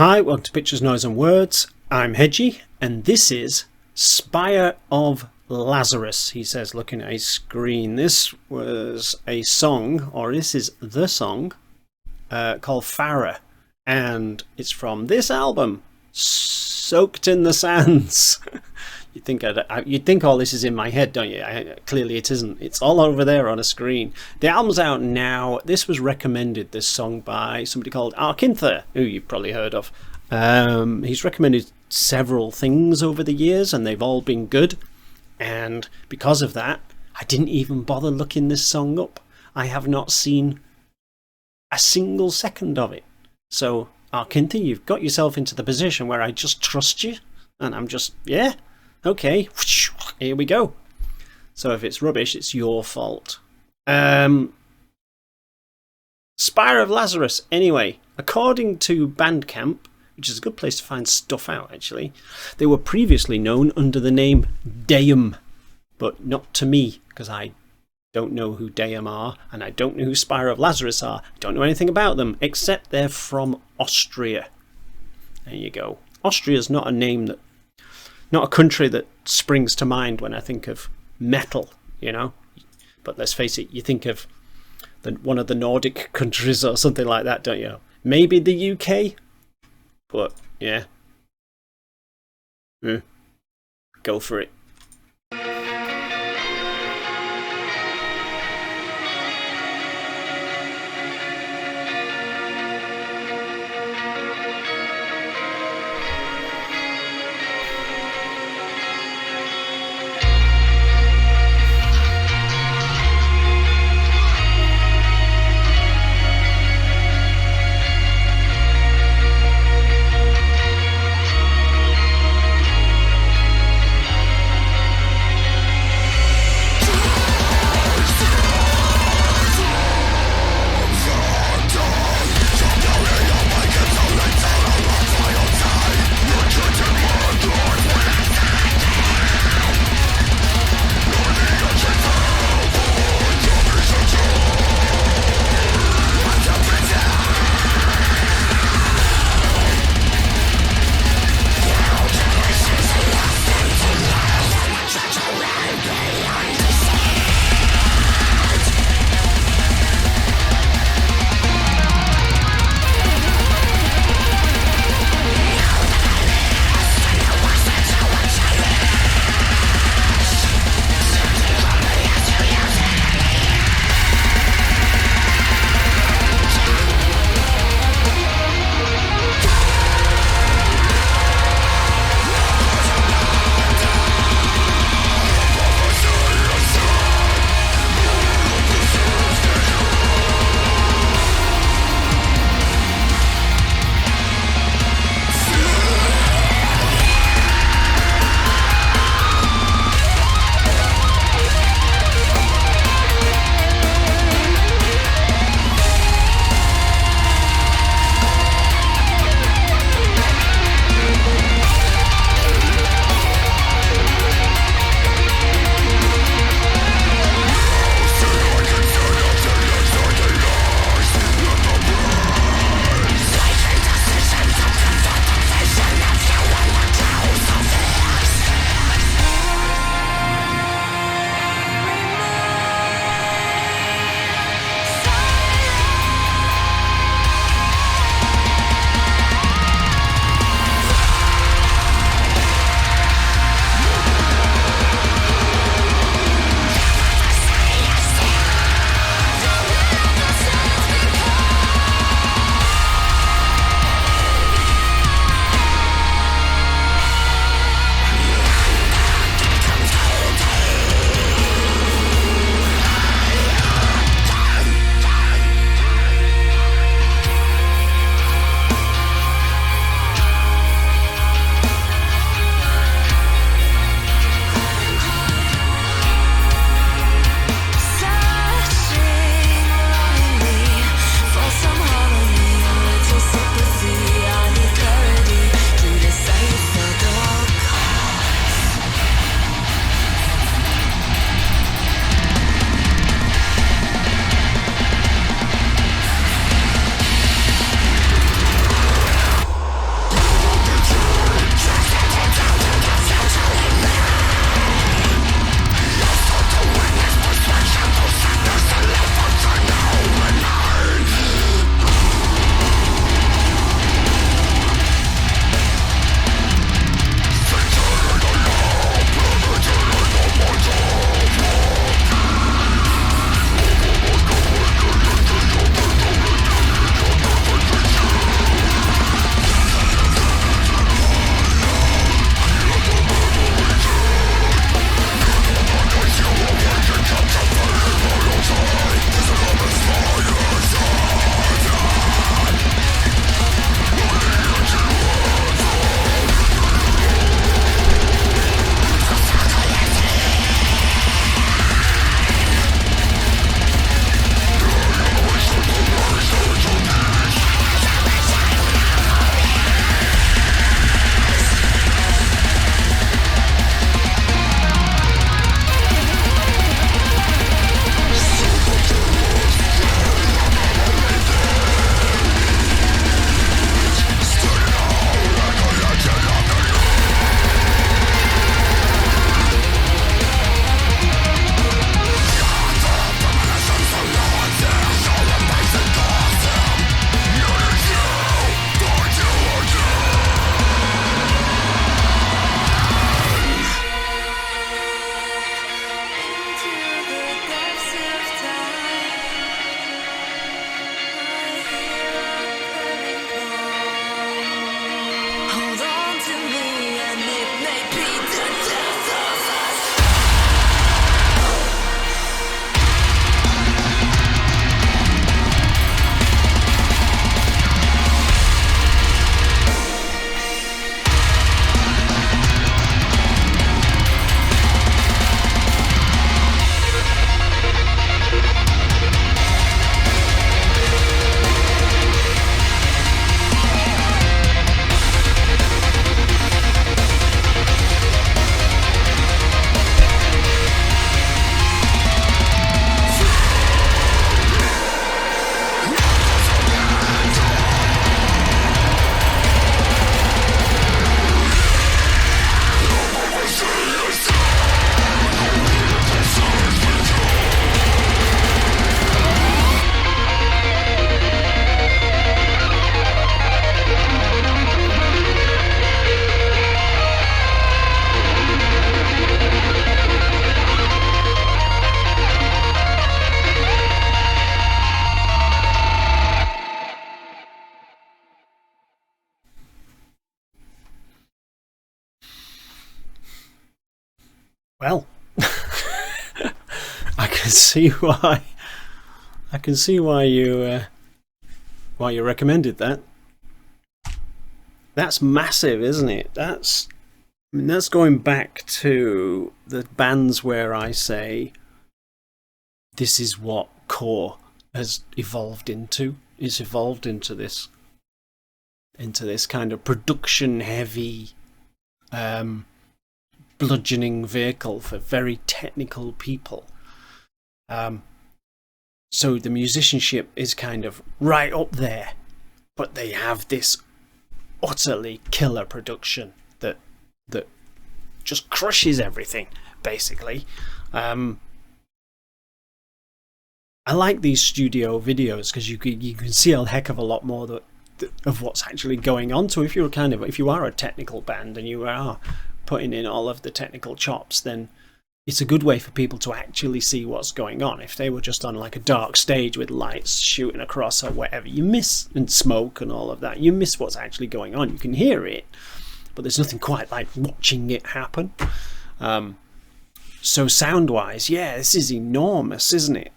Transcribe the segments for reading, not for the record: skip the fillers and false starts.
Hi, welcome to Pictures, Noise and Words. I'm Hedgie, and this is Spire of Lazarus, he says, looking at his screen. This was a song, or this is the song, called FARAH, and it's from this album, Soaked in the Sands. You'd think all this is in my head, don't you? Clearly it isn't. It's all over there on a screen. The album's out now. This was recommended, this song, by somebody called Arkinther, who you've probably heard of. He's recommended several things over the years, and they've all been good. And because of that, I didn't even bother looking this song up. I have not seen a single second of it. So, Arkinther, you've got yourself into the position where I just trust you. And I'm just, yeah. Okay, here we go. So if it's rubbish, it's your fault. Spire of Lazarus. Anyway, according to Bandcamp, which is a good place to find stuff out, actually, they were previously known under the name Deum, but not to me, because I don't know who Deum are, and I don't know who Spire of Lazarus are. I don't know anything about them, except they're from Austria. There you go. Austria's not a name that, not a country that springs to mind when I think of metal, you know. But let's face it, you think of one of the Nordic countries or something like that, don't you? Maybe the UK, but yeah. Go for it. Well, I can see why. I can see why you recommended that. That's massive, isn't it? That's going back to the bands where I say this is what core has evolved into. It's evolved into this kind of production heavy bludgeoning vehicle for very technical people. So the musicianship is kind of right up there, but they have this utterly killer production that just crushes everything, basically. I like these studio videos because you can see a heck of a lot more of what's actually going on. So if you are a technical band and you are putting in all of the technical chops, then it's a good way for people to actually see what's going on. If they were just on like a dark stage with lights shooting across or whatever, you miss, and smoke and all of that, you miss what's actually going on. You can hear it, but there's nothing quite like watching it happen. So sound-wise, yeah, this is enormous, isn't it?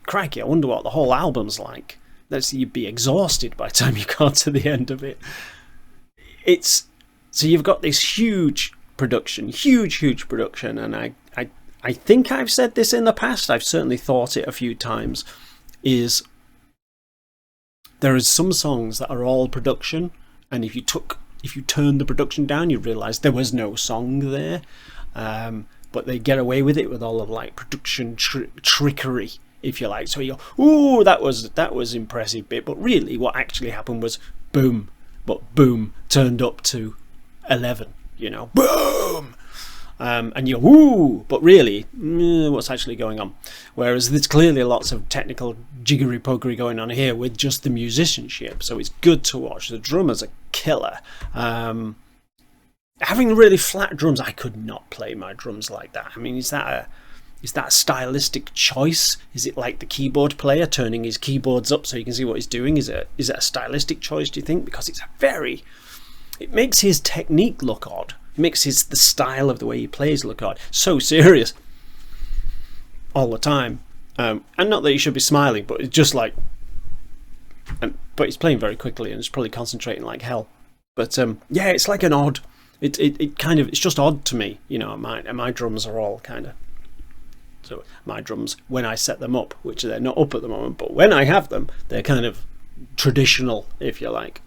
Crikey, I wonder what the whole album's like. You'd be exhausted by the time you got to the end of it. So you've got this huge production, huge production, and I think I've said this in the past, I've certainly thought it a few times, is there is some songs that are all production, and if you turned the production down, you'd realise there was no song there, but they get away with it with all of like production trickery, if you like. So you go, ooh, that was impressive bit, but really what actually happened was boom, but boom turned up to 11, boom, and you're woo, but really what's actually going on? Whereas there's clearly lots of technical jiggery pokery going on here with just the musicianship, so it's good to watch. The drummers are killer. Having really flat drums, I could not play my drums like that. I mean, is that a stylistic choice? Is it like the keyboard player turning his keyboards up so you can see what he's doing? Is it a stylistic choice, do you think? Because it makes his technique look odd. It makes the style of the way he plays look odd. So serious all the time. And not that he should be smiling, but it's just like... but he's playing very quickly and he's probably concentrating like hell. But yeah, it's like an odd... It's just odd to me. My drums are all kind of... So my drums, when I set them up, which they're not up at the moment, but when I have them, they're kind of traditional, if you like.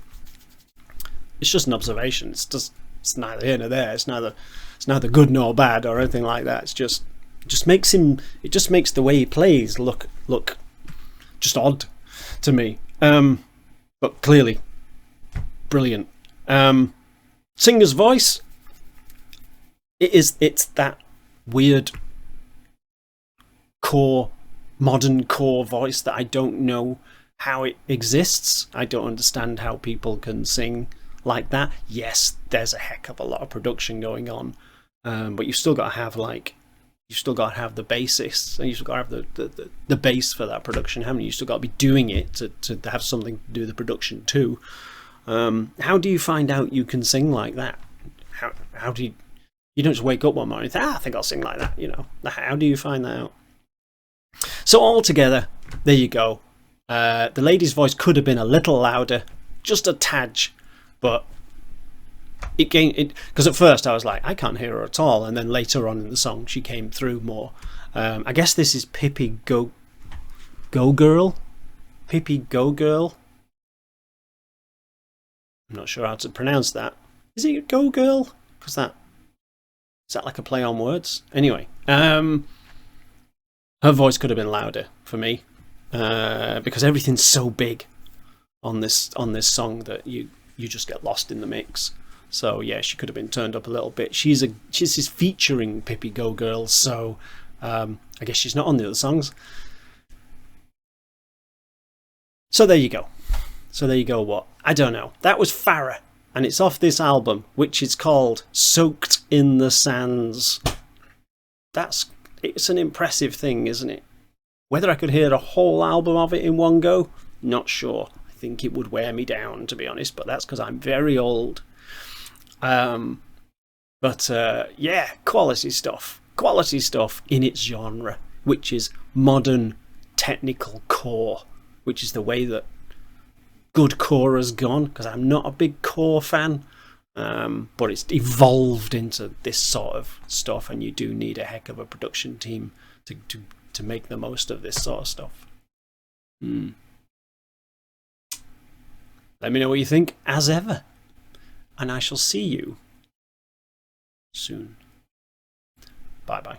It's just an observation. It's neither here nor there. It's neither good nor bad or anything like that. It just makes the way he plays look just odd to me. But clearly brilliant. Singer's voice. It's that weird modern core voice that I don't know how it exists. I don't understand how people can sing like that. Yes, there's a heck of a lot of production going on, but you've still got to have the bassists, and you've still got to have the bass for that production. You've still got to be doing it to have something to do the production too. How do you find out you can sing like that? How do you don't just wake up one morning and think, I think I'll sing like that, How do you find that out? So altogether, there you go. The lady's voice could have been a little louder, just a tad, but because at first I was like, I can't hear her at all, and then later on in the song she came through more. I guess this is Pippi Go Girl. Pippi Go Girl. I'm not sure how to pronounce that. Is it Go Girl? Is that like a play on words? Anyway, her voice could have been louder for me, because everything's so big on this song that you just get lost in the mix. So yeah, she could have been turned up a little bit. She's featuring Pippi Go Girl, so I guess she's not on the other songs. So there you go. What? I don't know. That was FARAH, and it's off this album, which is called Soaked in the Sands. It's an impressive thing, isn't it? Whether I could hear the whole album of it in one go, not sure. I think it would wear me down, to be honest, but that's because I'm very old. Yeah, quality stuff. quality stuff in its genre, which is modern technical core, which is the way that good core has gone, because I'm not a big core fan, but it's evolved into this sort of stuff, and you do need a heck of a production team to make the most of this sort of stuff. Let me know what you think, as ever, and I shall see you soon. Bye bye.